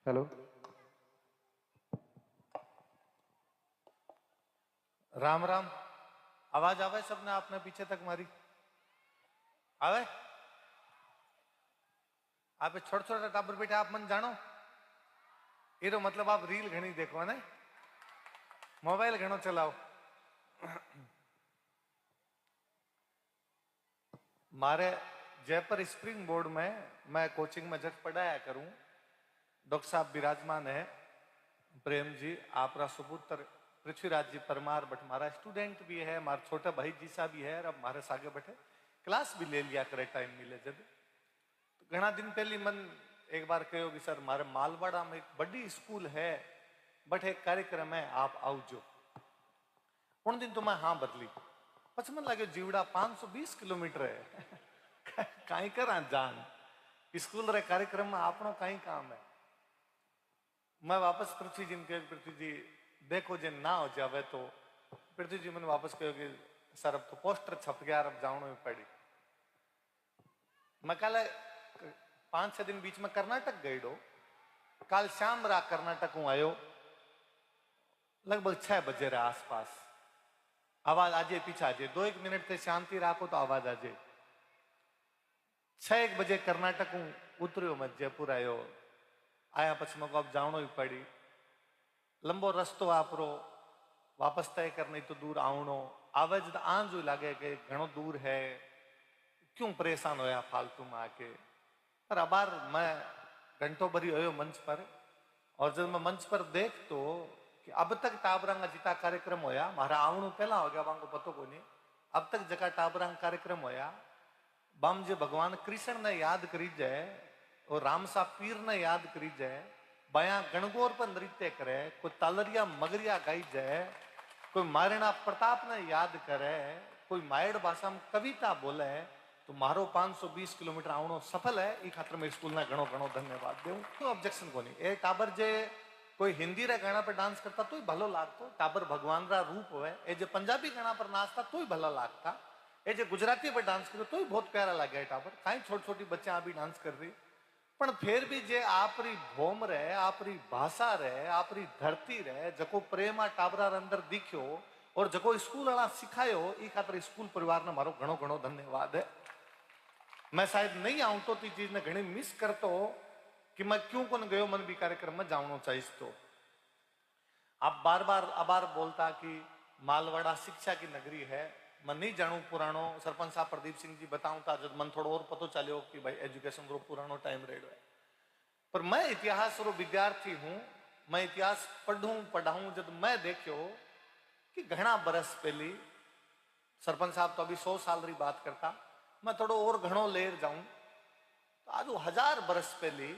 Hello. Ram Ram. आवाज आवे सबने आपने पीछे तक मारी आवे। आप छोटे छोटे टाबर बैठे आप मन जानो एरो मतलब आप रील घनी देखो ने मोबाइल घणो चलाओ। मारे जयपुर स्प्रिंग बोर्ड में मैं कोचिंग में जब पढ़ाया करूं, डॉक्टर साहब विराजमान है प्रेम जी आपरा सुपुत्र पृथ्वीराज जी परमार बट हमारा स्टूडेंट भी है, हमारा छोटा भाई जी सा भी है और अब हमारे सागे बैठे क्लास भी ले लिया करे टाइम मिले जब। तो घना दिन पहले मन एक बार कहो कि सर हमारे मालवाड़ा में एक बड़ी स्कूल है बट एक कार्यक्रम है आप आओ। उन दिन तो मैं हाँ बदली पच मन लगे जीवड़ा 520 किलोमीटर है कहीं करा जान स्कूल रे कार्यक्रम में आपनो कहीं काम है। मैं वापस पृथ्वी जी ने पृथ्वी जी देखो जे ना हो जावे तो पृथ्वी जी मैंने वापस कहो कि सर अब तो पोस्टर छप गया अब जानो ही पड़ी। मैं कल 5-6 दिन बीच में कर्नाटक गई डो, कल शाम रा कर्नाटक हूं आयो लगभग 6 बजे रे आसपास। आवाज आजे पीछे आजे 2-1 मिनट से शांति राखो तो आवाज आजे। 6-1 बजे कर्नाटक हूं उतरियो मैं जयपुर आयो आया पछ मैं अब जानो ही पड़ी। लंबो रस्तो आपरो वापस तय करने तो दूर आवनो आवाज आंज लगे कि घणो दूर है क्यों परेशान होया फालतू में आके। पर अबार मैं घंटों भरी होयो मंच पर और जब मैं मंच पर देख तो कि अब तक टाबरंगा जिता कार्यक्रम होया मारा आवणु पहला हो गया वांगो पतो को नहीं। अब तक जका टाबरंग कार्यक्रम होया बम जे भगवान कृष्ण ने याद करी जाए और रामसा पीर ने याद करी जाए, बया गणगौर पर नृत्य करे, कोई तालरिया मगरिया गाई जाए, कोई महाराणा प्रताप ने याद करे, कोई मायड़ भाषा में कविता बोले तो मारो 520 किलोमीटर आवणो सफल है। ई खातर मैं स्कूल ना घणो घणो धन्यवाद देऊं। तो ऑब्जेक्शन को नहीं ए टाबर जे कोई हिंदी रे गाना पर डांस करता तो ही भलो लागतो, टाबर भगवान रा रूप होवे। ए जे पंजाबी गाना पर नाचता तो ही भला लागता, ए जे गुजराती पर डांस करे तो ही बहुत प्यारा लगे टाबर। कहीं छोटी छोटी बच्चा अभी डांस कर रही पण फिर भी जे आपरी भोम रे आपरी भाषा रे आपरी धरती रे जको प्रेम आ टाबरा अंदर दिख्यो और जको स्कूल वाला सिखायो ई खातर स्कूल परिवार ने मारो घणो घणो धन्यवाद है। मैं शायद नहीं आऊं तो ती चीज ने घणी मिस करतो कि मैं क्यों कौन गयो मन भी कार्यक्रम में जाऊनो चाहिए। तो आप बार बार अबार बोलता कि मालवाड़ा शिक्षा की नगरी है, मैं नहीं जानू पुरानो सरपंच साहब प्रदीप सिंह जी बताऊं था जब मन थोड़ा और पतो चलो कि भाई एजुकेशन रो पुरानो टाइम रेडो है। पर मैं इतिहास रो विद्यार्थी हूं, मैं इतिहास पढ़ाऊं जब मैं देखो कि घना बरस पहली सरपंच साहब तो अभी 100 साल री बात करता, मैं थोड़ो और घणो लेर जाऊं तो आज 1000 बरस पहली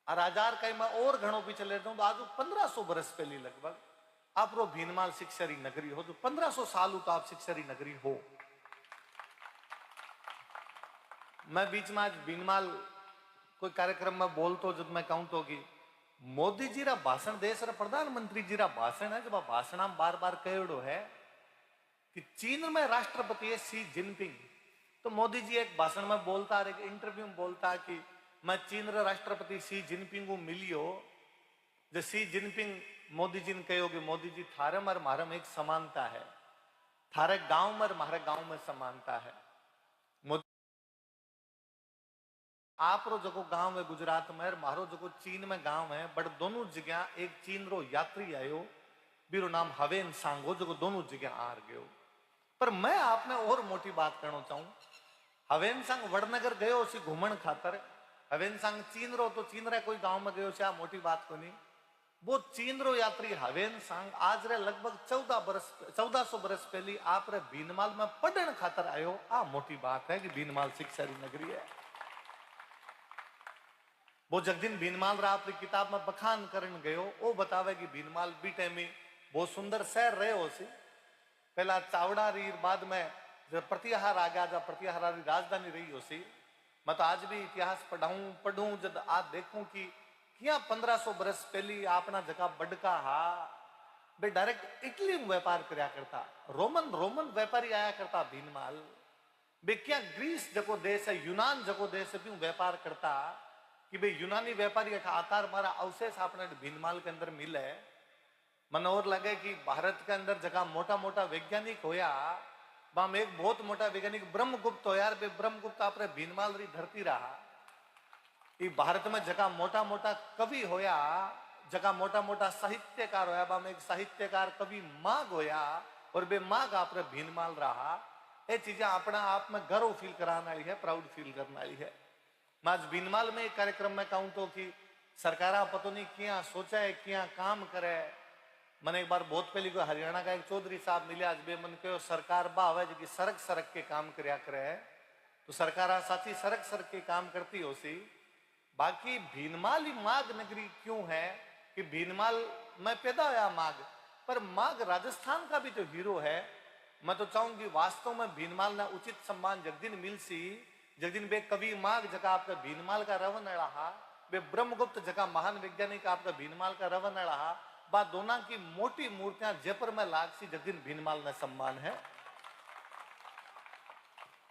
और 1000 कहीं मैं और घणो पीछे ले जाऊं तो आज 1500 बरस पहली लगभग आप रो भीनमाल शिक्षारी नगरी हो, जो 1500 साल तो आप शिक्षारी नगरी हो। मैं बीच में आज भीनमाल कोई कार्यक्रम में बोल तो जब मैं कहूं तो कि मोदी जी रा भाषण देश रा प्रधानमंत्री जी रा भाषण है, जब भाषण में बार बार कहो है कि चीन में राष्ट्रपति है शी जिनपिंग, तो मोदी जी एक भाषण में बोलता एक इंटरव्यू में बोलता कि मैं चीन रा राष्ट्रपति शी जिनपिंग को मिलियो। जो शी जिनपिंग मोदी जी ने कहो कि मोदी जी थारे में मारे में एक समानता है, थारे गांव में मारे गांव में समानता है। आप रो जो गांव है गुजरात में मारो जो चीन में गांव है बट दोनों जगह एक चीन रो यात्री आयो बीरो नाम हवेन सांगो जो दोनों जगह आर गयो। पर मैं आपने और मोटी बात करना चाहूं, हवेन सांग वड़नगर गयो सी घूमन खातर, हवेन सांग चीन रो तो चीन रे कोई गांव में गयो से आ मोटी बात को नहीं। वो चीन रो यात्री हवेन सांग आज रे लगभग 1400 बरस पहली आप रे भीनमाल में पढ़न खातर आयो, आ मोटी बात है कि भीनमाल शिक्षा री नगरी है। वो जगदीन भीनमाल रा अपनी किताब में बखान करन गयो, वो बतावे कि भीनमाल बी टाइम में बहुत सुंदर शहर रहे हो सी, पहला चावड़ा री बाद में जब प्रतिहार आ गया, जब प्रतिहार री राजधानी रही हो सी। मैं तो आज भी इतिहास पढ़ूं जब आज देखूं कि क्या 1500 बरस पहली अपना जगह बड़का हा बे डायरेक्ट इटली में व्यापार करया करता, रोमन व्यापारी आया करता भीनमाल बे क्या ग्रीस जको देश है यूनान जको देश है भी व्यापार करता। कि भाई यूनानी व्यापारी अठा आकार मारा अवशेष अपने भीनमाल के अंदर मिले। मन और लगे कि भारत के अंदर जगह मोटा मोटा वैज्ञानिक होया, बाम एक बहुत मोटा वैज्ञानिक ब्रह्मगुप्त हो यार, ब्रह्मगुप्त अपने भीनमाल री धरती रहा। ये भारत में जगह मोटा मोटा कवि होया, जगह मोटा मोटा साहित्यकार होया, बाम एक साहित्यकार कवि माग होया, और बे माग आपरे भीनमाल रहा। ये चीजें अपना आप में गर्व फील कराने वाली है, प्राउड फील करने वाली है। मैं आज भीनमाल में एक कार्यक्रम में कहूं तो कि सरकारा पतो नहीं क्या सोचा है, क्या काम करे। मैंने एक बार बहुत पहले को हरियाणा का एक चौधरी साहब मिले, आज बे मन कहो सरकार बावे जो सड़क सड़क के काम करया करे, तो सरकार साची सड़क सड़क के काम करती हो सी। बाकी भीनमाल ही माग नगरी क्यों है कि भीनमाल में पैदा होया माग, पर माग राजस्थान का भी जो हीरो है। मैं तो चाहूंगी वास्तव में भीनमाल ना उचित सम्मान जगदिन मिलसी, जगदिन बे कवि माग जगह आपका भीनमाल का रवन रहा, बे ब्रह्मगुप्त जगह महान वैज्ञानिक आपका भीनमाल का रवन रहा। बा दोनों की मोटी मूर्तियां जयपुर में लागसी जगदिन भीनमाल ने सम्मान है।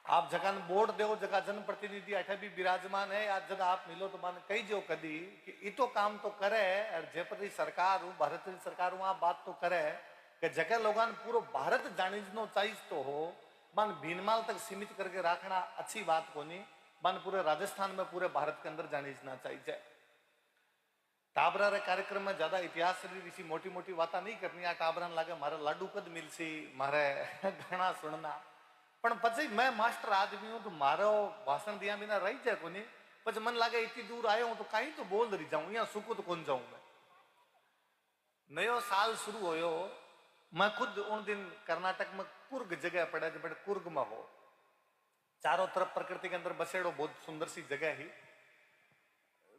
आप जगह बोर्ड दो, जगह जनप्रतिनिधि अठे भी विराजमान है, आज जगह आप मिलो तो मान कही जो कदी कि इतो काम तो करे, और जयपुर की सरकार हूं, भारत की सरकार हूं, आप बात तो करे कि जगह लोगों पूरा भारत जानीजनो चाहिए तो हो, मान भीनमाल तक सीमित करके रखना अच्छी बात को नहीं, मान पूरे राजस्थान में पूरे भारत के अंदर जानीजना चाहिए। टाबरा रे कार्यक्रम में ज्यादा इतिहास री मोटी मोटी बात नहीं करनी। आ टाबरा लागे मारे लाडू कद मिलसी, मारे गाना सुनना, पण पछी मैं मास्टर आदमी हूं तो मारो भाषण दिया बिना रही जाए कोनी। पछ मन लागे इतनी दूर आयो हूं तो कहीं तो बोल रही जाऊं, यहाँ सुको तो कौन जाऊं मैं। नयो साल शुरू होयो, मैं खुद उन दिन कर्नाटक में कुर्ग जगह पड़ा, जो बड़े कुर्ग में हो, चारों तरफ प्रकृति के अंदर बसेड़ो, बहुत सुंदर सी जगह ही।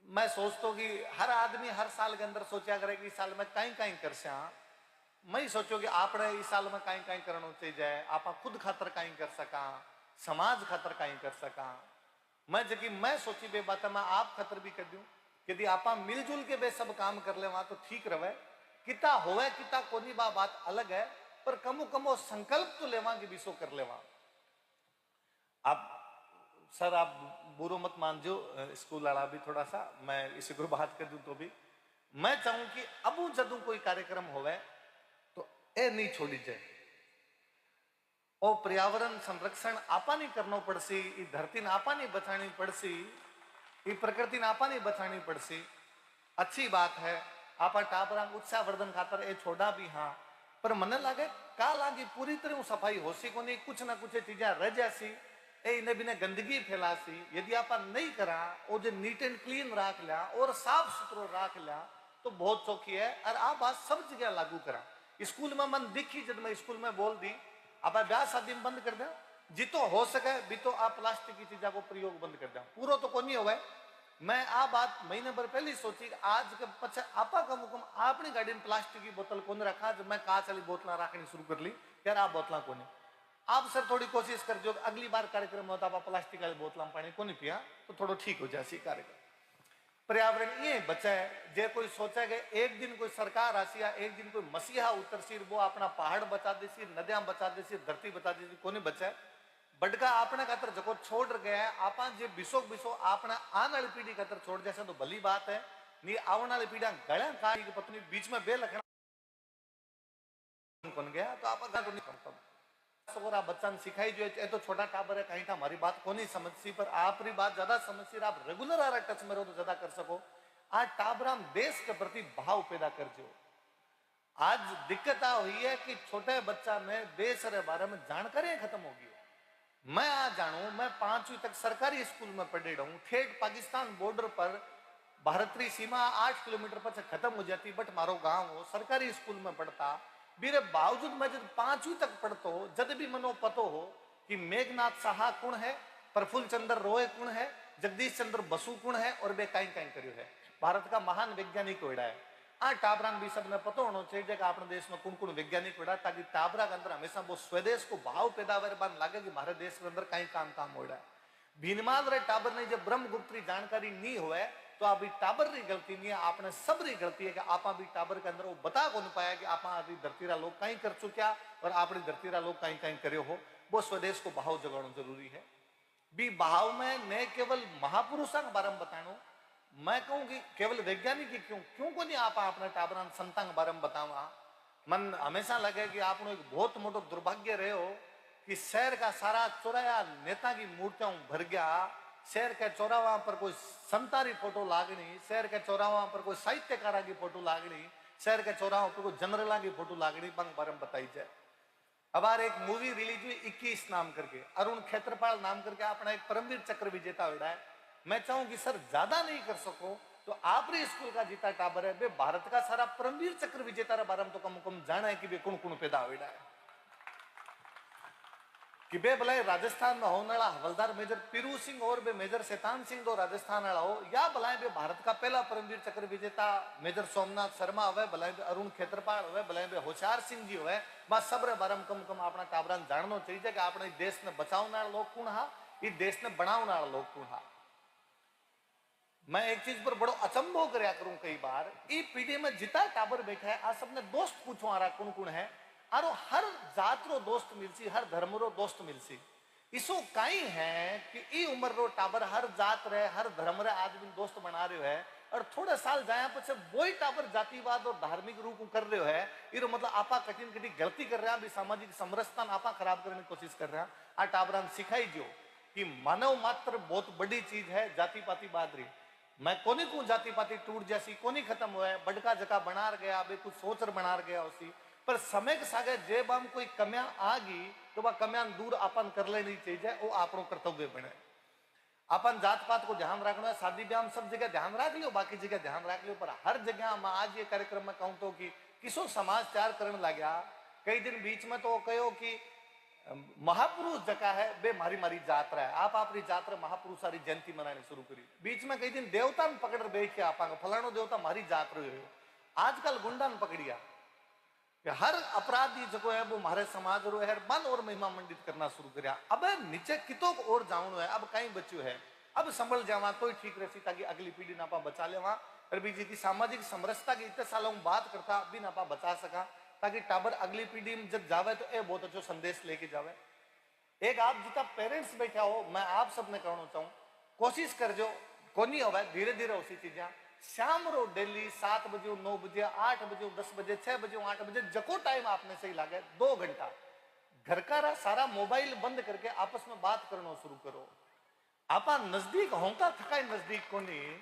मैं सोचता कि हर आदमी हर साल के अंदर सोचा करे कि इस साल में कहीं कहीं कर सया। मैं ही सोचो कि आपने इस साल में कहीं कहीं करना चाहिए, आप खुद खातर कहीं कर सका, समाज खातर कहीं कर सका। मैं जबकि मैं सोची बे बात मैं आप खातर भी कर दूं, यदि आप मिलजुल के बे सब काम कर ले वहां तो ठीक रहे। किता होवे किता कोनी बा बात अलग है, पर कमो कमो संकल्प तो लेवा कि विसो कर लेवा। आप सर आप बुरो मत मानजो, स्कूल वाला भी थोड़ा सा मैं इसी को बात कर दूं तो भी मैं चाहूं कि अब जदू कोई कार्यक्रम होवे तो ए नहीं छोड़ी जाए। और पर्यावरण संरक्षण आपा नहीं करना पड़सी, धरती ने आपा नहीं बचानी पड़सी, प्रकृति ने आपा नहीं बचानी पड़सी। अच्छी बात है आप टाबरा उत्साहवर्धन खातर ए छोड़ा भी, हाँ, पर मने लागे का लागी पूरी तरह सफाई होसी को नहीं, कुछ ना कुछ चीजें रह जासी, इन्हें बिना गंदगी फैलासी। यदि आप नहीं करा और जो नीट एंड क्लीन रख लिया और साफ सुथरो रख लिया तो बहुत चौकी है। और आप बात सब जगह लागू करा। स्कूल में मन दिखी, जब मैं स्कूल में बोल दी आप ब्याह शादी में बंद कर दे, जितो हो सके भी तो आप प्लास्टिक की चीजा को प्रयोग बंद कर दे, पूरा तो को नहीं होगा। मैं आ बात महीने भर पहले सोची आज के पचे आपा कम हुक्म अपनी गाड़ी में प्लास्टिक की बोतल कौन रखा, जब मैं कांच वाली बोतल रखनी शुरू कर ली, यार आप बोतल को नहीं। आप सर थोड़ी कोशिश कर जो अगली बार कार्यक्रम होता आप प्लास्टिक वाली बोतल में पानी को नहीं पिया तो थोड़ा ठीक हो जाए कार्यक्रम। पर्यावरण ये बचा है, जे कोई सोचा कि एक दिन कोई सरकार आसी या एक दिन कोई मसीहा उतरसी, वो अपना पहाड़ बचा देसी, नदियां बचा देसी, धरती बचा देसी, को नहीं बचा है। बडका अपने खातर जको छोड़ गया है, आप जे बिसो बिसो अपने आने वाली पीढ़ी खातर छोड़ जैसे तो भली बात है। नहीं आने वाली पीढ़ियां गला काट के पत्नी बीच में बे लखना कौन गया तो आप तो नहीं करता। बच्चा ने सिखाई जो है तो छोटा टाबर है, कहीं था हमारी बात को नहीं समझती, पर आपकी बात ज्यादा समझती, आप रेगुलर आ रहा टच में रहो तो ज्यादा कर सको। आज टाबरा देश के प्रति भाव पैदा कर जो। आज दिक्कत आ हुई है कि छोटे बच्चा में देश के बारे में जानकारी खत्म होगी। मैं आज जानू, मैं 5वीं तक सरकारी स्कूल में पढ़े रहूं, ठेठ पाकिस्तान बॉर्डर पर भारतीय सीमा 8 किलोमीटर पर खत्म हो जाती, बट मारो गांव हो सरकारी स्कूल में पढ़ता। मेरे बावजूद मैं जब 5वीं तक पढ़तो हो, जब भी मनो पतो हो कि मेघनाथ साहा कौन है, प्रफुल्ल चंद्र रॉय कौन है, जगदीश चंद्र बसु कौन है, और बे कहीं कहीं करियो है, भारत का महान वैज्ञानिक होड़ा है। आ टाबरा भी सबने पता होना चाहिए कि अपने देश में कौन कौन वैज्ञानिक होड़ा, ताकि टाबरा के अंदर हमेशा वो स्वदेश को भाव पैदावार बन लगे कि हमारे देश के अंदर कहीं काम हो रहा है। भीनमाल रे टाबर ने जब ब्रह्मगुप्त की जानकारी नहीं हुआ तो आप टाबर की गलती नहीं है, आपने सब री गलती है कि आप भी टाबर के अंदर वो बता को नहीं पाया कि आप धरती रा लोग कहीं कर चुक्या और आपने धरती रा लोग कहीं कहीं करे हो। वो स्वदेश को भाव जगाना जरूरी है। भी भाव में न केवल महापुरुषों के बारे में बतानो, मैं कहूं कि केवल वैज्ञानिक ही क्यों क्यों को नहीं आप अपने टाबरा संतांग बारे में बतावा। मन हमेशा लगे कि आपनो एक बहुत मोटो दुर्भाग्य रहे हो कि शहर का सारा चौराया नेता की मूर्तियां भर गया। शहर के चौराहा पर कोई संतारी फोटो लागनी, शहर के चौराहा पर कोई साहित्यकारा की फोटो लागनी, शहर के चौराहा पर कोई जनरला की फोटो लागनी, बंग बारे में बताई जाए। अब एक मूवी रिलीज हुई 21 नाम करके, अरुण खेत्रपाल नाम करके अपना एक परमवीर चक्र विजेता हुआ है। मैं चाहूं कि सर ज्यादा नहीं कर सको तो आपरी स्कूल का जीता टाबर है वे भारत का सारा परमवीर चक्र विजेता बारे में तो कम जाना है कि वे कौन कौन पैदा हुआ है। कि बे भलाई राजस्थान में होने वाला हवलदार मेजर पीरू सिंह और बे मेजर शैतान सिंह दो राजस्थान वाला हो, या भलाई बे भारत का पहला परमवीर चक्र विजेता मेजर सोमनाथ शर्मा हुए, भलाई बे अरुण खेत्रपाल हुए, भलाई बे होशियार सिंह जी हुए, बस सब रे बारे में कम अपना टाबरा जानना चाहिए कि अपने देश ने बचावने वाला लोग कौन हा, इस देश ने बनावने वाला लोग कौन हा। मैं एक चीज पर बड़ो अचंभो करया करूं कई बार, ई पीढ़ी में जितना टाबर बैठा है आ सबने दोस्त पूछो आ रहा कौन कौन है, आरो हर जात रो दोस्त मिलसी, हर धर्म रो दोस्त मिलसी। इसो कई है कि ई उम्र रो टाबर हर जात रे हर धर्म रे आदमी दोस्त बना रहे है, और थोड़े साल जाया पछे वही टाबर जातिवाद और धार्मिक रूप कर रहे है। इरो मतलब आपा कठिन कठिन गलती कर रहा भी सामाजिक समरसता आपा खराब करने की कोशिश कर रहा। आ टाबरा सिखाई जो कि मानव मात्र बहुत बड़ी चीज है, जाति पाति बादरी। मैं कोनी को जाति पाति टूट जैसी कोनी खत्म हुआ है, बड़का जगह बना गया अभी कुछ सोच बना गया उसी पर समय के सागे जेब हम कोई कमियां आ गई तो वह कमियां दूर अपन कर लेनी चाहिए, वो आपनो कर्तव्य बने। अपन जात पात को ध्यान रखना है, शादी ब्याह सब जगह ध्यान रख लियो, बाकी जगह ध्यान रख लियो, पर हर जगह मैं आज ये कार्यक्रम में कहूं तो कि किसो समाज तैयार करने लगा। कई दिन बीच में तो कहो कि महापुरुष जगह है बे मारी मारी जात रहा है, आप अपनी जात रे महापुरुष सारी जयंती मनाने शुरू करी। बीच में कई दिन देवता ने पकड़ बैठ के आप फलानो देवता मारी जात रहे हो। आजकल गुंडा ने पकड़िया, हर अपराधी जो है वो हमारे समाज रो है बन और महिमा मंडित करना शुरू किया। अब नीचे कितो और जाऊनो है, अब कहीं बच्चों है, अब संभल जावा तो ही ठीक रही ताकि अगली पीढ़ी नापा बचा लेवा। और बीजी की सामाजिक समरसता की इतने सालों में बात करता भी नापा बचा सका, ताकि टाबर अगली पीढ़ी में जब जावे तो ये बहुत अच्छा संदेश लेके जावे। एक आप जितना पेरेंट्स बैठा हो, मैं आप सबने कहना चाहूँ कोशिश कर जो कोनी हो धीरे धीरे उसी चीजें शाम रो डेली 7 बजे 9 बजे 8 बजे 10 बजे 6 बजे 8 बजे जको टाइम आपने सही लगे 2 घंटा घर का सारा मोबाइल बंद करके आपस में बात करना शुरू करो। आपा नजदीक होता थका नजदीक को नहीं,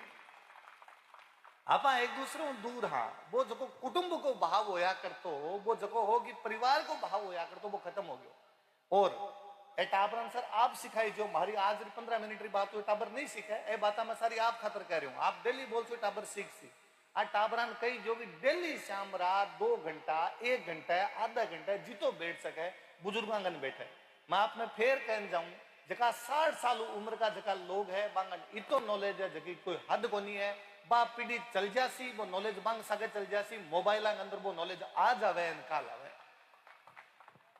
आपा एक दूसरे में दूर। हाँ वो जो कुटुंब को भाव होया करतो, वो जो होगी परिवार को भाव होया करतो वो खत्म हो गया। और ए टाबर सर आप सिखाई जो हमारी आज 15 मिनट की बात हुई टाबर नहीं सीखा ए बात मैं सारी आप खातर कह रही हूँ, आप डेली बोल सो टाबर सीख सी। आ टाबरान कई जो भी डेली शाम रात 2 घंटा 1 घंटा आधा घंटा जितो बैठ सके बुजुर्गांगन बैठे। मैं आपने फिर कह जाऊं जका 60 साल उम्र का जका लोग है बांगन इतो नॉलेज है जकी कोई हद को नहीं है, बा पीढ़ी चल जासी वो नॉलेज बांग सके चल जासी, मोबाइल अंदर वो नॉलेज आ जावे निकाल आवे।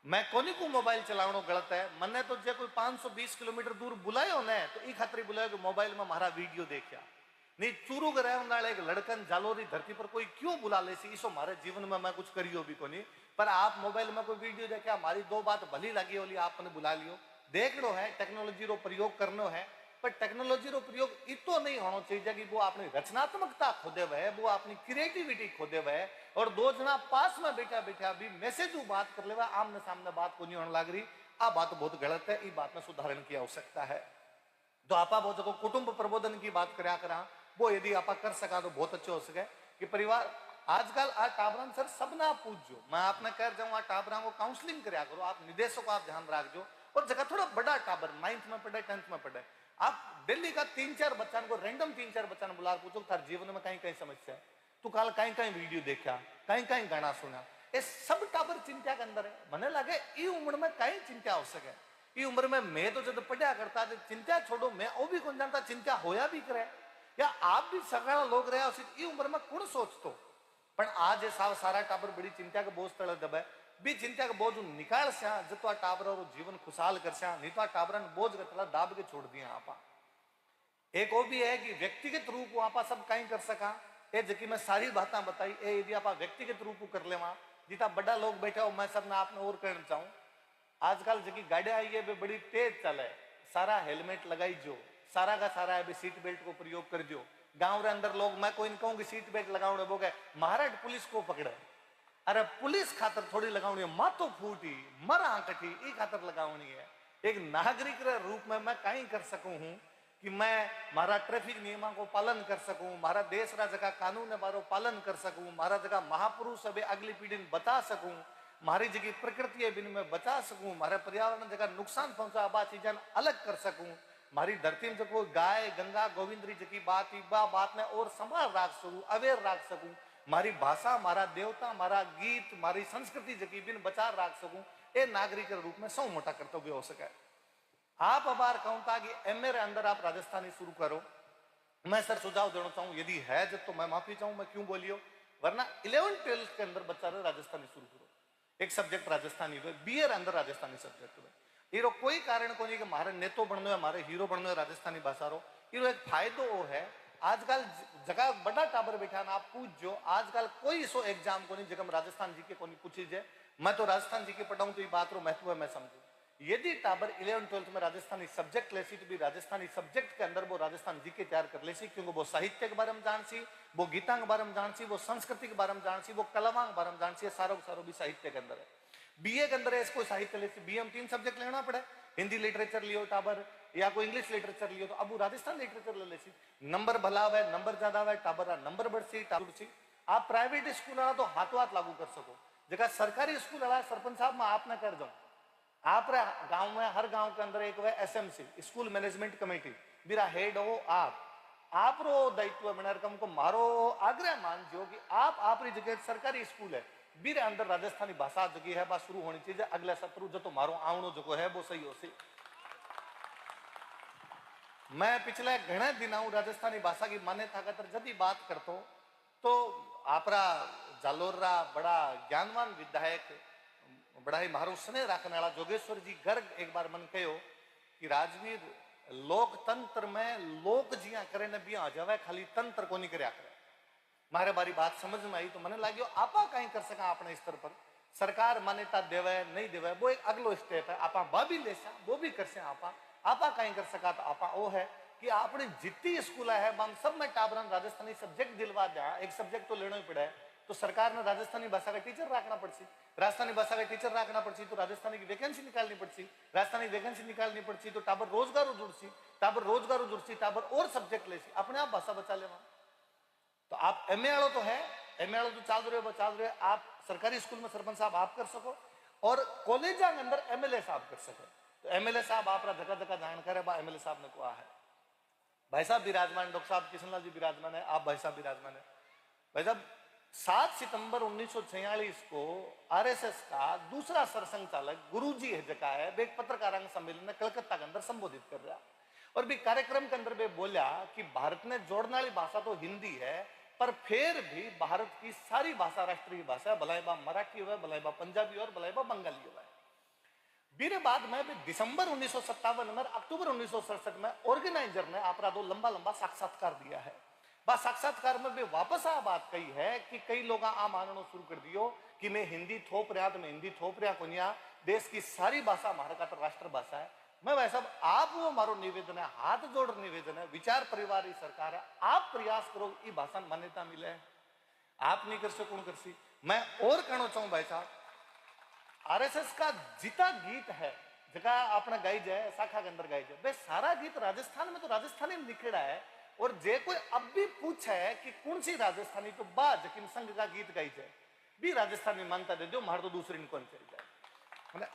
मैं कोनी को मोबाइल चलावनो गलत है, मने तो जे कोई 520 किलोमीटर दूर बुलायो ने तो ई खातिर बुलायो कि मोबाइल में हमारा वीडियो देखा नहीं। चूरू के रहने वाले एक लड़कन जालोरी धरती पर कोई क्यों बुला ले सी, इसो हमारे जीवन में मैं कुछ करियो भी कोनी, पर आप मोबाइल में कोई वीडियो देखे हमारी 2 बात भली लगी होली आपने बुला लियो। देख लो है टेक्नोलॉजी रो प्रयोग करनो है, पर टेक्नोलॉजी रो प्रयोग इतो नहीं होना चाहिए कि वो अपनी रचनात्मकता खोदे हुए, वो अपनी क्रिएटिविटी खोदे हुए, और 2 जना पास में बैठा बैठा भी मैसेज बात कर ले आमने सामने बात को नहीं होने लग रही। आ बात बहुत गलत है, इस बात में सुधारण की आवश्यकता है। तो आपा वो जो कुटुंब प्रबोधन की बात करा वो यदि आप कर सका तो बहुत अच्छे हो सके कि परिवार आजकल आ टाबरा सर सबना पूछो। मैं आपने कह जाऊँ आ टाबरा को काउंसलिंग करा करो, आप निदेशों को आप ध्यान रखो। और जगह थोड़ा बड़ा टाबर 9th में पढ़े 10th में पढ़े, आप दिल्ली का 3-4 बच्चा को रैंडम 3-4 बच्चा बुला पूछो तार जीवन में कहीं कहीं समस्या है, तू कल कहीं कहीं वीडियो देखा कहीं कहीं गाना सुना, ये सब टाबर चिंता के अंदर है। मने लगे ई उम्र में कहीं चिंता हो सके। ई उम्र में मैं तो जब पढ़ा करता चिंता छोड़ो, मैं वो भी कौन जानता चिंता होया भी करे, या आप भी सगड़ा लोग रहे उसी उम्र में कौन सोचतो। पर आज ये सारा टाबर बड़ी चिंता के बोझ तले दबे भी चिंता के बोझ निकाल स्या जतो टाबर और जीवन खुशहाल कर स्या, नहीं तो टाबर बोझ के तला दाब के छोड़ दिया आपा। एक वो भी है कि व्यक्तिगत रूप को आपा सब कहीं कर सका, ये जबकि मैं सारी बातें बताई ए यदि आप व्यक्तिगत रूप को कर लेवा जितना बड़ा लोग बैठे हो, मैं सब आपने और कहना चाहूँ आजकल जबकि गाड़ी आई है वे बड़ी तेज चले, सारा हेलमेट लगाई जो, सारा का सारा है सीट बेल्ट को प्रयोग कर जो, गांव रे अंदर लोग मैं कोई कहूँ कि सीट बेल्ट लगावणे वो कहे महाराज पुलिस को पकड़े। अरे पुलिस खातर थोड़ी लगावनी है, मातो फूटी मरा कटी ई खातर लगावनी है। एक नागरिक रे रूप में मैं कहीं कर सकूं हूं कि मैं मारा ट्रैफिक नियमों को पालन कर सकूं, मारा देश रा जगह कानून है मारो पालन कर सकूं, मारा जगह महापुरुष है अगली पीढ़ी ने बता सकूं, मारी जगह प्रकृति है बिन में बचा सकूं, मारे पर्यावरण जगह नुकसान पहुंचा बा चीजें अलग कर सकूं, मारी धरती में जो गाय गंगा गोविंदरी जकी बात बात ने और संभाल राख सकूं, अवेयर राख सकूं, मारी भाषा मारा देवता मारा गीत मारी संस्कृति जकी बिन बचा राख सकूं, ए नागरिक के रूप में सौ मोटा कर्तव्य हो सके। आप अबार कहूं था कि एमए रे अंदर आप राजस्थानी शुरू करो। मैं सर सुझाव देना चाहूं यदि है जब तो मैं माफी चाहूं, मैं क्यों बोलियो, वरना 11th-12th के अंदर बच्चा राजस्थानी शुरू करो, एक सब्जेक्ट राजस्थानी हुए, बीए अंदर राजस्थानी सब्जेक्ट हुए। ये कोई कारण को नहीं कि मारे नेतो बननो है मारे हीरो बननो है राजस्थानी भाषा रो। ये एक फायदो वो है आजकल जगह बड़ा टाबर बैठा ना आप पूछ जो आजकल कोई सो एग्जाम को नहीं जगह राजस्थान जी के को नहीं पूछी जाए। मैं तो राजस्थान जी के पढ़ाऊं तो ये बात रो महत्व है मैं समझू। यदि टाबर 11th-12th में राजस्थानी सब्जेक्ट लेसी तो भी राजस्थानी सब्जेक्ट के अंदर वो राजस्थान जी के तैयार कर लेसी, क्योंकि वो साहित्य के बारे में जानसी, वो गीता के बारे में जानसी, वो संस्कृति के बारे में जानसी, वो कलावा के बारे में जानसी, सारो सारो भी साहित्य के अंदर है। बीए के अंदर है इसको साहित्य लेसी, बीए में 3 सब्जेक्ट लेना पड़े, हिंदी लिटरेचर लियो टाबर या कोई इंग्लिश लिटरेचर लियो, तो अब वो राजस्थान लिटरेचर ले लेसी। नंबर भला है, नंबर ज्यादा है, टाबर नंबर बढ़सी टाबुड़सी। आप प्राइवेट स्कूल वाला तो हाथों हाथ लागू कर सको, जगह सरकारी स्कूल वाला सरपंच साहब मैं आपने कर जाऊं, आप गांव में हर गांव के अंदर एक एसएमसी स्कूल मैनेजमेंट कमेटी मेरा हेड हो आप रो दायित्व बना रकम को मारो आग्रह मान जो कि आप जगह सरकारी स्कूल है बीरे अंदर राजस्थानी भाषा जगह है बात शुरू होनी चाहिए। अगले सत्रु जो तो मारो आवणो जो है वो सही हो सी। मैं पिछले घने दिन राजस्थानी भाषा की मान्यता खातर जब बात करता तो आपरा जालोर बड़ा ज्ञानवान विधायक बड़ा ही मारो स्नेह रखने वाला जोगेश्वर जी गर्ग एक बार मन कहो कि राजवीर लोकतंत्र में लोक जिया करे ने बिया जावे खाली तंत्र को नहीं करे करे। मारे बारी बात समझ में आई तो मैंने लगे आपा कहीं कर सका अपने स्तर पर, सरकार मान्यता देवे नहीं देवे वो एक अगलो स्टेप है, आपा बा भी ले वो भी कर आपा कहीं कर सका तो आपा वो है कि आपने जितनी स्कूल है हम सब में टाबरन राजस्थानी सब्जेक्ट दिलवा दिया, एक सब्जेक्ट तो लेना ही पड़ा है, तो सरकार ने राजस्थानी भाषा का टीचर रखना पड़सी, राजस्थानी भाषा का टीचर रखना पड़सी तो राजस्थानी की वैकेंसी निकालनी पड़सी, राजस्थानी वैकेंसी निकालनी पड़सी तो टाबर रोजगार जुड़सी, टाबर और सब्जेक्ट लेसी अपने आप भाषा बचा लेवा। तो आप एमए वालों तो है, एमए वालों तो चाल रहे आप सरकारी स्कूल में सरपंच साहब आप कर सको और कॉलेज के अंदर एमएलए साहब कर सको। तो एमएलए साहब आप जगह जगह जानकार है, एमएलए साहब ने कहा है भाई साहब विराजमान, डॉक्टर साहब किशनलाल जी विराजमान है, आप भाई साहब विराजमान है। भाई साहब 7 सितंबर 1946 को आरएसएस का दूसरा सरसंघचालक गुरुजी है जका है एक पत्रकार सम्मेलन में कलकत्ता के अंदर संबोधित कर रहा और भी कार्यक्रम के अंदर वे बोला कि भारत में जोड़ने वाली भाषा तो हिंदी है पर फिर भी भारत की सारी भाषा राष्ट्रीय भाषा है, भलाई बा मराठी हो, भलाई बा पंजाबी और भलाई बा बंगाली हो। बीरे बाद में दिसंबर 1957 में अक्टूबर 1967 में ऑर्गेनाइजर ने आपरा दो लंबा लंबा साक्षात्कार दिया है। बस साक्षात्कार में भी वापस आ बात कही है कि कई लोग आ मानना शुरू कर दियो कि मैं हिंदी थोप रहा तो मैं हिंदी थोप रहा कोनिया, देश की सारी भाषा हमारे का तो राष्ट्रभाषा है। मैं वैसा आप वो मारो निवेदन है, हाथ जोड़ निवेदन है, विचार परिवार सरकार है, आप प्रयास करो ये भाषा मान्यता मिले, आप नहीं कर सको कर सी। मैं और कहना चाहूं भाई साहब आरएसएस का जितना गीत है जगह अपना गाई जाए शाखा के अंदर गाई जाए वे सारा गीत राजस्थान में तो राजस्थानी में निकला है और जे कोई अब भी पूछे कि कौन सी राजस्थानी तो बाज किन संघ का गीत गाई जाए भी राजस्थानी मानता दे दो मार तो दूसरी कौन चल जाए।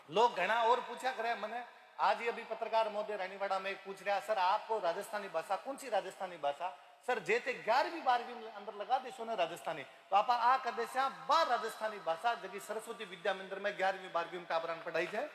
लोग घना और पूछा करे मैंने आज ही अभी पत्रकार महोदय रानीवाड़ा में पूछ रहा सर आपको राजस्थानी भाषा कौन सी राजस्थानी भाषा सर जेते 11वीं 12वीं अंदर लगा देशो ने राजस्थानी तो आप आ कर दे बार राजस्थानी भाषा जगह सरस्वती विद्या मंदिर में 11वीं 12वीं टाबरान पढ़ाई जाए।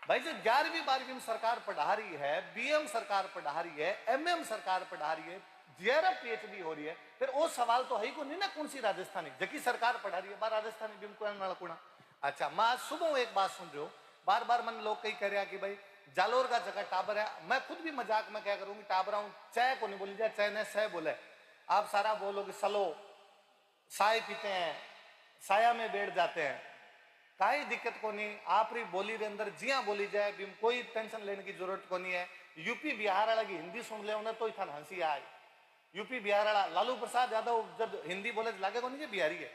भाई जो 11वीं 12वीं सरकार पढ़ा रही है, बीएम सरकार पढ़ा रही है, एमएम सरकार पढ़ा रही है, जेआरएफ पीएचडी हो रही है, फिर वो सवाल तो है को नहीं ना कौन सी राजस्थानी जबकि सरकार पढ़ा रही है बार राजस्थानी बीम को। अच्छा मैं आज सुबह एक बात सुन रहे हो बार बार मन लोग कई कह रहा कि भाई जालोर का जगह टाबर है, मैं खुद भी मजाक में क्या करूंगी टाबरा हूं चाय को नहीं बोली जाए चाय ने सह बोले आप सारा बोलोगे सलो साय पीते हैं साया में बैठ जाते हैं काई दिक्कत को नहीं आप री बोली के अंदर जिया बोली जाए भी कोई टेंशन लेने की जरूरत को नहीं है। यूपी बिहार वाला की हिंदी सुन ले उन्हें तो इतना हंसी आए। यूपी बिहार वाला लालू प्रसाद यादव जब हिंदी बोले तो लागे को नहीं बिहारी है,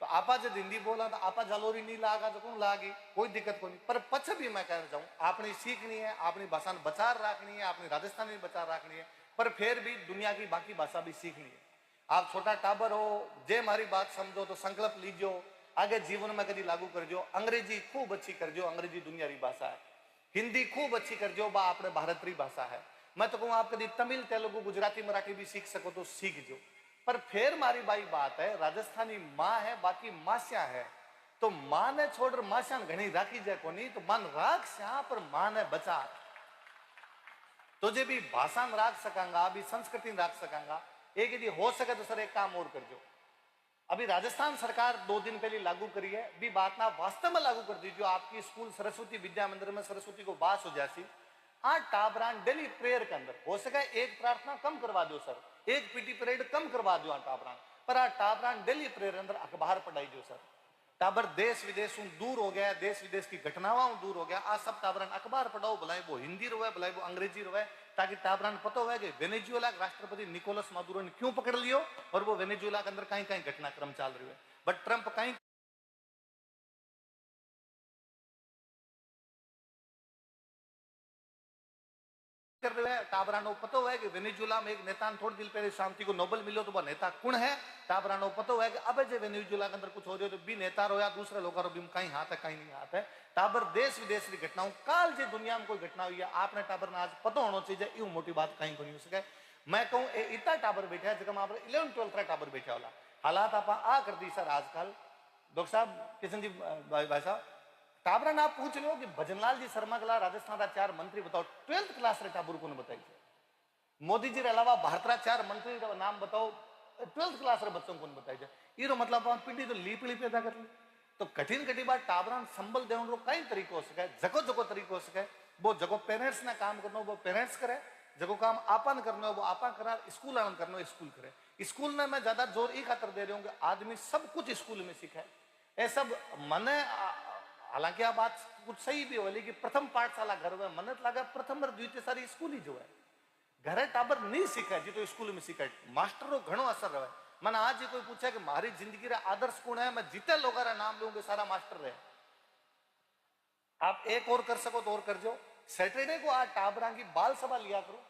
तो आपा जब हिंदी बोला तो आपा जालोरी नहीं लागा तो कौन लागी, कोई दिक्कत को नहीं। पर पछ भी मैं कहना चाहूँ आपने सीखनी है, अपनी भाषा बचार रखनी है, अपनी राजस्थानी बचार रखनी है, पर फिर भी दुनिया की बाकी भाषा भी सीखनी है। आप छोटा टाबर हो, जे मारी बात समझो तो संकल्प लीजियो, आगे जीवन में कभी लागू करजो। अंग्रेजी खूब अच्छी करजो, अंग्रेजी दुनिया की भाषा है। हिंदी खूब अच्छी करजो, बा अपने भारत की भाषा है। मैं तो कहूँ आप कभी तमिल तेलुगु गुजराती मराठी भी सीख सको तो सीख जो। पर फिर मारी बाई बात है, राजस्थानी माँ है बाकी मास्या है, तो माँ ने छोड़ मास्या घनी राखी जाए को नहीं, तो मन राख श्या पर माँ ने बचा। तो जे भी भाषा राख सकांगा, भी संस्कृति राख सकांगा। एक यदि हो सके तो सर एक काम और करजो, अभी राजस्थान सरकार 2 दिन पहले लागू करी है, भी बात ना वास्तव में लागू कर दीजिए। आपकी स्कूल सरस्वती विद्या मंदिर में सरस्वती को बास हो जासी, हाँ टाबरान डेली प्रेयर के अंदर हो सके एक प्रार्थना कम करवा दो सर, एक पीटी परेड कम करवा दो टाबरान, पर आ टाबरान डेली प्रेयर अंदर अखबार पढ़ाई जो सर। टाबर देश विदेश दूर हो गया, देश विदेश की घटनाओं दूर हो गया, आज सब टाबरान अखबार पढ़ाओ, भलाई वो हिंदी रोए भलाई वो अंग्रेजी रोए, ताकि टाबरान पता हो कि वेनेजुएला राष्ट्रपति निकोलस मादुरो ने क्यों पकड़ लियो और वो वेनेजुएला के अंदर कहीं कहीं घटनाक्रम चल रही है। बट ट्रंप कहीं कर रहे हैं, टाबरानो पतो है कि वेनेजुएला में एक नेता थोड़ी दिल पहले शांति को नोबेल मिलो, तो वह नेता कौन है? टाबरानो पतो है कि अब जो वेनेजुएला के अंदर कुछ हो रही हो तो भी नेता रो या दूसरे लोग भी कहीं हाथ है कहीं नहीं हाथ है। टाबर देश विदेश की घटनाओं काल जो दुनिया में कोई घटना हुई है आपने टाबर ने आज पता होना चाहिए, यूं मोटी बात कहीं को नहीं हो सके। मैं कहूँ इतना टाबर बैठा है जब आप 11-12 टाबर बैठा होला, हालात आप आ कर दी सर आजकल। डॉक्टर साहब किशन जी भाई साहब टाबरन आप पूछ लो कि भजनलाल जी शर्मा के राजस्थान का 4 मंत्री बताओ, 12th क्लास रे टाबर को बताइए। मोदी जी के अलावा भारत रा 4 मंत्री का नाम बताओ, 12th क्लास रे बच्चों को बताइए। ये मतलब पीढ़ी तो लीप ली पैदा कर ली, तो कठिन कठिन बात टाबरन संबल देवन रो कई तरीको हो सके, जगो जगो तरीको हो सके। वो जगो पेरेंट्स ना काम करनो वो पेरेंट्स करे, जगो काम आपन करनो वो आपा करा, स्कूल आन करनो स्कूल करे। स्कूल में मैं ज्यादा जोर ई खातर दे रहा हूँ कि आदमी सब कुछ स्कूल में सीखे। ये सब मने हालांकि आप बात कुछ सही भी हो, लेकिन प्रथम पाठशाला घर में मन लगा प्रथम और द्वितीय सारी स्कूल ही जो है घरे टाबर नहीं सीखा जी तो स्कूल में सीखा। मास्टरों घणो असर रहे। मैंने आज ही कोई पूछा कि मारी जिंदगी रा आदर्श कौन है, मैं जितने लोगों का नाम लूंगे सारा मास्टर रहे। आप एक और कर सको तो और कर जो, सैटरडे को आज टाबरा की बाल सभा लिया करो,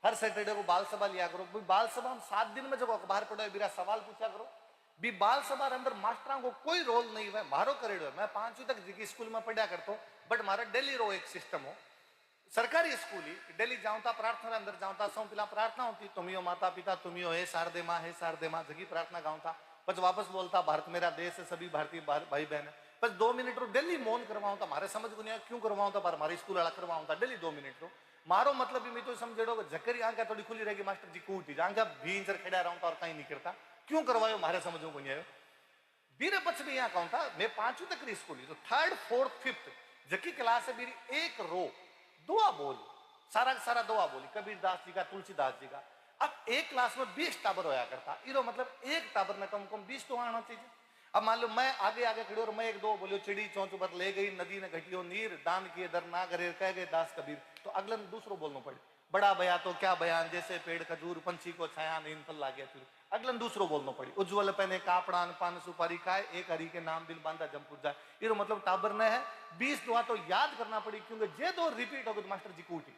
हर सैटरडे को बाल सभा लिया करो। बाल सभा हम 7 दिन में जब अखबार पढ़ो मेरा सवाल पूछा करो। भी बाल सभा अंदर मास्टरों को कोई रोल नहीं है, मारो करेडो है। मैं 5वीं तक स्कूल में पढ़ा करता हूँ, बट मारा डेली रो एक सिस्टम हो सरकारी स्कूल ही डेली जाऊँ था, प्रार्थना अंदर जाऊँ था, सौ पिला प्रार्थना होती तुमियो माता पिता तुमियो हे शारदे माँ हे शारदे माँ जगी प्रार्थना गाऊँ था, बस वापस बोलता भारत मेरा देश है सभी भारतीय भाई बहन है। बस 2 मिनट रो डेली मौन करवाऊँ था, मारे समझ को नहीं क्यों करवाऊँ था, पर हमारी स्कूल वाला करवाऊँ था डेली 2 मिनट रो। मारो मतलब भी मैं तो समझेड़ो जकरी आंखें थोड़ी खुली रहेगी मास्टर जी कूटी आंखें भींचर खड़ा रहा था और कहीं नहीं करता, क्यों करवायो मारे समझो को नहीं आयो। बीरे पक्ष में यहाँ कहूँ था मैं 5वीं तक स्कूल तो 3rd 4th 5th जकी क्लास है मेरी एक रो दुआ बोली, सारा सारा दुआ बोली कबीर दास जी का तुलसीदास जी का। अब एक क्लास में 20 टाबर होया करता, इरो मतलब एक टाबर में कम कम 20 तो आना चाहिए। अब मान लो मैं आगे आगे खड़ी और मैं 1-2 बोलियो चिड़ी चौंच पर ले गई नदी ने घटियो नीर दान किए दर ना करे कह गए दास कबीर, तो अगले दूसरों बोलना पड़े बड़ा बया तो क्या बयान जैसे पेड़ खजूर पंछी को छाया नहीं फल ला गया फिर अगले दूसरों बोलना पड़ी। उज्ज्वल पहने कापड़ान पान सुपारी खाए एक हरी के नाम दिल बांधा जमपुर जाए, ये मतलब टाबर ने है 20 दुआ तो याद करना पड़ी, क्योंकि जे 2 रिपीट हो गए तो मास्टर जी कूटी,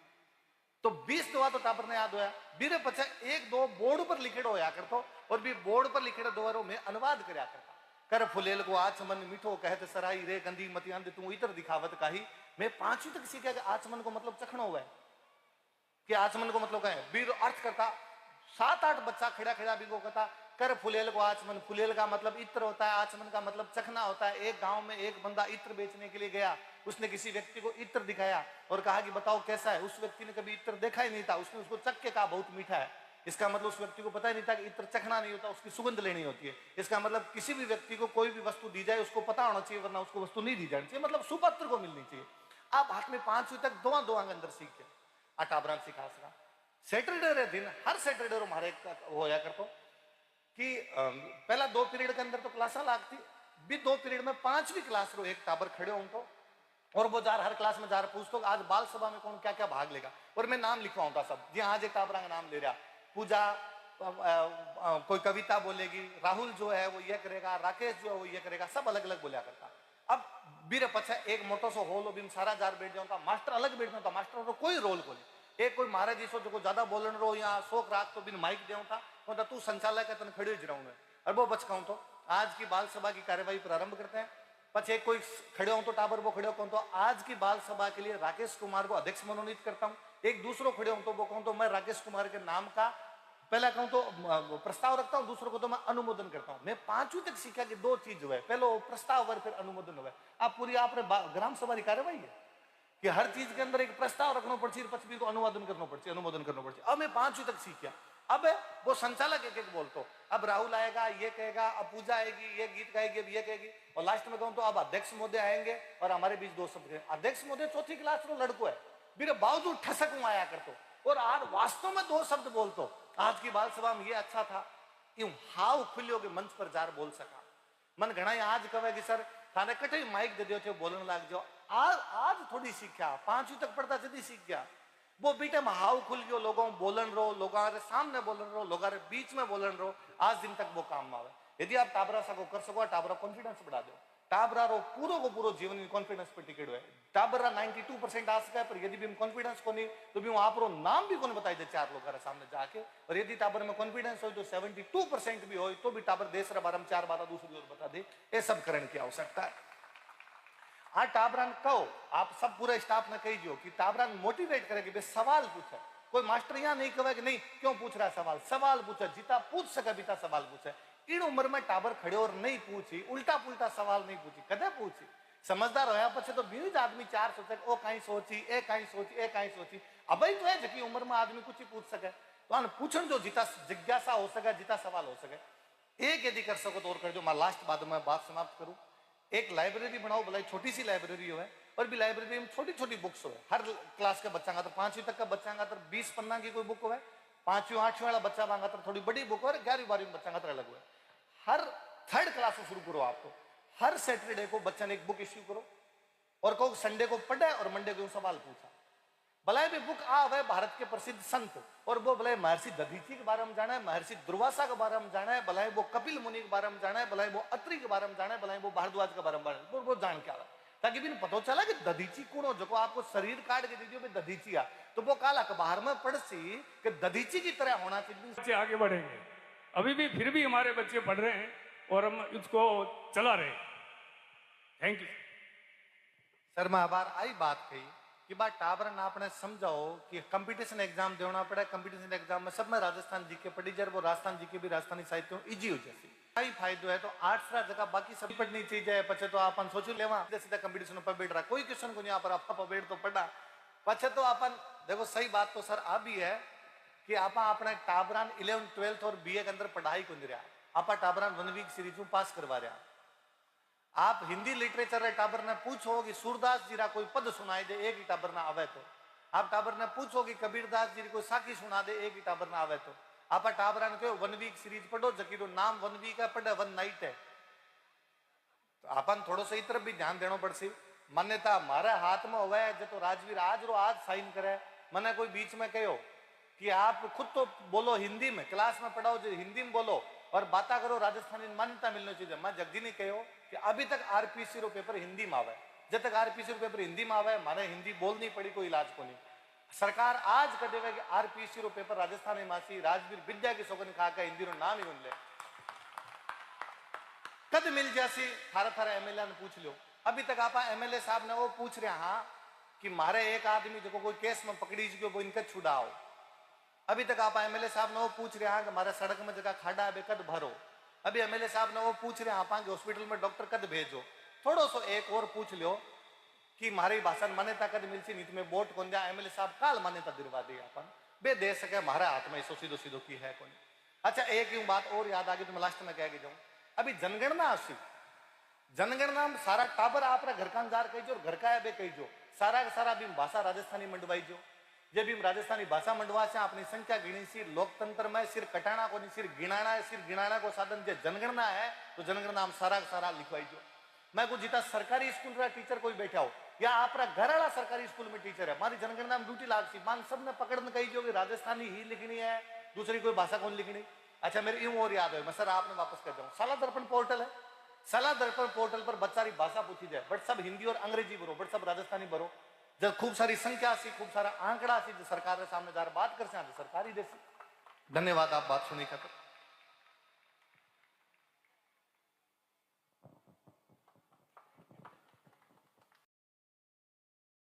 तो 20 दुआ तो टाबर ने याद होया। बीरे पचा 1-2 बोर्ड पर लिखेड़ो होया करतो, और भी बोर्ड पर लिखेड़ो दोबारो में अनुवाद करया करता। कर फुलेल को आचमन मीठो कहते सराई रे गंदी मती अंध तू इतर दिखावत काही। मैं 5वीं तक सीखा कि आचमन को मतलब चखना हुआ है, कि आचमन को मतलब कहें वीर अर्थ करता। 7-8 बच्चा खड़ा खड़ा भी को कहता कर फुलेल को आचमन, फुलेल का मतलब इत्र होता है, आचमन का मतलब चखना होता है। एक गांव में एक बंदा इत्र बेचने के लिए गया, उसने किसी व्यक्ति को इत्र दिखाया और कहा कि बताओ कैसा है। उस व्यक्ति ने कभी इत्र देखा ही नहीं था, उसने उसको चख के कहा बहुत मीठा है। इसका मतलब उस व्यक्ति को पता ही नहीं था कि इत्र चखना नहीं होता, उसकी सुगंध लेनी होती है। इसका मतलब किसी भी व्यक्ति को कोई भी वस्तु दी जाए उसको पता होना चाहिए, वरना उसको वस्तु नहीं दी जानी चाहिए, मतलब सुपत्र को मिलनी चाहिए। आप हाथ में 5वीं तक दो अंदर सीख के अटाबरान सिखा सका। सैटरडे रे दिन हर सैटरडे हमारे होया करतो कि पहला 2 पीरियड के अंदर तो क्लासा लागती, भी 2 पीरियड में 5वीं क्लास रो एक टाबर खड़े हो तो और वो जार हर क्लास में जार पूछतो आज बाल सभा में कौन क्या क्या भाग लेगा, और मैं नाम लिखवाऊं था सब जी। आज एक टाबरा का नाम ले रहा, पूजा कोई कविता बोलेगी, राहुल जो है वो ये करेगा, राकेश जो है वो ये करेगा, सब अलग अलग बोलिया करता। अब बीरे पछा एक मोटो सो होल बीम सारा जार बैठ जाता, मास्टर अलग बैठ जाता, मास्टर रो कोई रोल को नहीं। एक कोई महाराज जीसो जो ज्यादा बोलन रो या शोक रात तो बिन माइक देऊ था, तो तू संचालक है तन खड़ी ज रहूं और वो बचकाऊं। तो आज की बाल सभा की कार्यवाही प्रारंभ करते हैं। पछे एक कोई खड़े हो तो टाबर वो खड़े हो कौन, तो आज की बाल सभा के लिए राकेश कुमार को अध्यक्ष मनोनीत करता हूं। एक दूसरों खड़े हो तो वो कहूं तो मैं राकेश कुमार के नाम का पहला कहूं तो प्रस्ताव रखता हूं, दूसरों को तो मैं अनुमोदन करता हूं। मैं 5वीं तक सीखा कि 2 चीज हुए, पहले प्रस्ताव और फिर अनुमोदन हुए। आप पूरी आपने ग्राम सभा की कार्यवाही है कि हर चीज के अंदर एक प्रस्ताव रखना पड़ती, पछी को अनुवादन करना पड़ती, अनुमोदन करना पड़ती। अब मैं 5वीं तक सीख गया। अब वो संचालक एक एक बोलतो, अब राहुल आएगा ये कहेगा, अब पूजा आएगी ये गीत गाएगी, अब ये कहेगी, और लास्ट में कहूं तो अब अध्यक्ष महोदय आएंगे और हमारे बीच 2 शब्द। अध्यक्ष महोदय 4ठी क्लास रो लड़को है, मेरे बावजूद ठसक आया करतो और आज वास्तव में 2 शब्द बोलतो। आज की बाल सभा में ये अच्छा था, यूं हाव खुलियो के मंच पर जार बोल सका। मन घना आज कहे कि सर थाने कटे माइक दे दियो थे बोलने लग जाओ। आज थोड़ी सीखा, 5वीं तक पढ़ता जल्दी सीख गया। वो बीटे में हाव खुल गयो, लोगों बोलन रो, लोगों के सामने बोलन रो, लोगों के बीच में बोलन रो, आज दिन तक वो काम में आवे। यदि आप टाबरा सा को कर सको, टाबरा कॉन्फिडेंस बढ़ा दो। टाबरा रो पूरो को पूरो जीवन में कॉन्फिडेंस पर टिकट हुए। टाबरा 92% आ सका, पर यदि भी कॉन्फिडेंस को नहीं तो भी आप रो नाम भी कौन बताई दे 4 लोगों के सामने जाके। और यदि टाबर में कॉन्फिडेंस हो तो 72% भी हो तो भी टाबर देश रे बारे में 4 बात दूसरी ओर बता दे। ये सब करने की आवश्यकता है। हाँ टाबरान कहो, आप सब पूरे स्टाफ ने कही जो कि टाबरान मोटिवेट करे कि भाई सवाल पूछे। कोई मास्टर यहाँ नहीं कहे कि नहीं क्यों पूछ रहा है सवाल, सवाल पूछे, जिता पूछ सके बीता सवाल पूछे। इन उम्र में टाबर खड़े और नहीं पूछी, उल्टा पुल्टा सवाल नहीं पूछी, कदे पूछी। समझदार होया पछे तो बीज आदमी 4 सोचे, ओ कहीं सोची, ए कहीं सोची, ए कहीं सोची। अब तो है जबकि उम्र में आदमी कुछ ही पूछ सके, तो पूछन जो जिता जिज्ञासा हो सके, जिता सवाल हो सके। एक यदि कर सको तो और कर जो। मैं लास्ट बाद में बात समाप्त करूं। एक लाइब्रेरी बनाओ, भले छोटी सी लाइब्रेरी हो, और भी लाइब्रेरी में छोटी छोटी बुक्स हो। हर क्लास के बच्चा का तो 5वीं तक का बच्चा का तो 20 पन्ना की कोई बुक हो, 5वीं 8वीं वाला बच्चा मांगा तो थोड़ी बड़ी बुक हो, 11वीं 12वीं बच्चा का तो अलग हुआ। हर 3rd क्लास से शुरू करो। आपको हर सैटरडे को बच्चा ने एक बुक इश्यू करो और कहो संडे को पढ़े और मंडे को सवाल पूछा। भले भी बुक आ वह भारत के प्रसिद्ध संत, और वो भले महर्षि दधीची के बारे में जाना है, महर्षि दुर्वासा के बारे में जाना है, भले वो कपिल मुनि के बारे में जाना है, भले वो अत्रि के बारे में जाना है, भले वो भारद्वाज के बारे में वो जान के आवा, ताकि भी पता चला कि दधीची कौन हो। जो आपको शरीर काट के दीजिए में दधीची आ, तो वो काला बाहर में पढ़सी कि दधीची की तरह होना चाहिए। बच्चे आगे बढ़ेंगे, अभी भी फिर भी हमारे बच्चे पढ़ रहे हैं और हम इसको चला रहे हैं। Thank you sir. मैं आभार आई बात कही कि बात टाबर ना आपने समझाओ कि कंपटीशन एग्जाम देना पड़ा। कंपटीशन एग्जाम में सब में राजस्थान जीके पढ़ी जाए, वो राजस्थान जीके भी राजस्थानी साहित्य इजी हो जैसी कई फायदो है। तो 8 जगह बाकी सब पढ़नी चाहिए। पचे तो अपन सोचू लेवा सीधा कंपटीशन पर बैठ रहा, कोई क्वेश्चन को नहीं आप पर बैठ तो पढ़ा। पचे तो अपन देखो सही बात तो सर आ भी है कि आप अपने टाबरान 11th 12th और बीए के अंदर पढ़ाई को नहीं रहा, आप टाबरान 1 वीक सीरीज में पास करवा रहा। आप हिंदी लिटरेचर रे टाबर ने पूछो कि सूरदास जी रा कोई पद सुनाई दे, एक ही टाबर ना आवे तो। आप टाबर ने पूछो कि कबीरदास जी कोई साखी सुना दे, एक ही टाबर ना आवे तो। आप टाबरा ने कहो 1 वीक सीरीज पढ़ो, जबकि तो नाम 1 वीक है पढ़े 1 नाइट है। तो अपन थोड़ो सा तरफ भी ध्यान देना पड़सी। मान्यता हमारे हाथ में हुआ है जो तो राजवीर आज रो आज साइन करे। मैंने कोई बीच में कहो कि आप खुद तो बोलो हिंदी में, क्लास में पढ़ाओ जो हिंदी में बोलो और बातें करो राजस्थानी मान्यता मिलनी चाहिए। मैं जगजी ने कहो कि अभी तक आरपीसी रो पेपर हिंदी में आवे, जब तक आरपीसी रो पेपर हिंदी में आवे माने हिंदी बोलनी पड़ी, कोई इलाज को नहीं। सरकार आज कर देवे कि आरपीसी रो पेपर राजस्थानी मासी राजवीर विद्या की सौगन खा के हिंदी रो नाम ही बन ले। कद मिल जासी थारा थारा एमएलए ने पूछ लो। अभी तक आप एमएलए साहब ने वो पूछ रहे हाँ कि मारे एक आदमी जो कोई केस में पकड़ी जो वो इनका छुड़ाओ। अभी तक आप एमएलए साहब ने वो पूछ रहे हैं कि हमारे सड़क में जगह खाड़ा है कद भरो। अभी एमएलए साहब ने वो पूछ रहे हैं आप हॉस्पिटल में डॉक्टर कद भेजो। थोड़ो सो एक और पूछ लो कि हमारी भाषा मान्यता कद मिलती नीति में वोट कौन दिया। एमएलए साहब काल मान्यता दिलवा दी अपन बे दे सके हमारे हाथ में ऐसो सीधो सीधो की है कौन। अच्छा एक यूं बात और याद आ गई तो मैं लास्ट में कह के जाऊं। अभी जनगणना आसी, जनगणना में सारा टाबर आप घर का अंजार कही जो और घर का है बे कही जो सारा का सारा भी भाषा राजस्थानी मंडवाई जो। जब भी राजस्थानी भाषा मंडवा से अपनी संख्या गिनी सी लोकतंत्र में सिर कटाना को नहीं सिर गिनाना है, सिर गिनाना को साधन जो जनगणना है तो जनगणना हम सारा सारा लिखवाई जो। मैं को जितना सरकारी स्कूल का टीचर कोई बैठा हो या आपरा घरवाला सरकारी स्कूल में टीचर है, मारी जनगणना में ड्यूटी लागसी, मान सबने पकड़ने कही जो कि राजस्थानी ही लिखनी है, दूसरी कोई भाषा कौन लिखनी। अच्छा मेरे यूं और याद है, मैं सर आपने वापस कर जाऊं, साला दर्पण पोर्टल है, साला दर्पण पोर्टल पर बहुत सारी भाषा पूछी जाए, बट सब हिंदी और अंग्रेजी भरो, बट सब राजस्थानी भरो। जब खूब सारी संख्या सी, खूब सारा आंकड़ा सी, जो सरकार के सामने जार बात कर से सरकारी जैसी। धन्यवाद, आप बात सुनी खतर।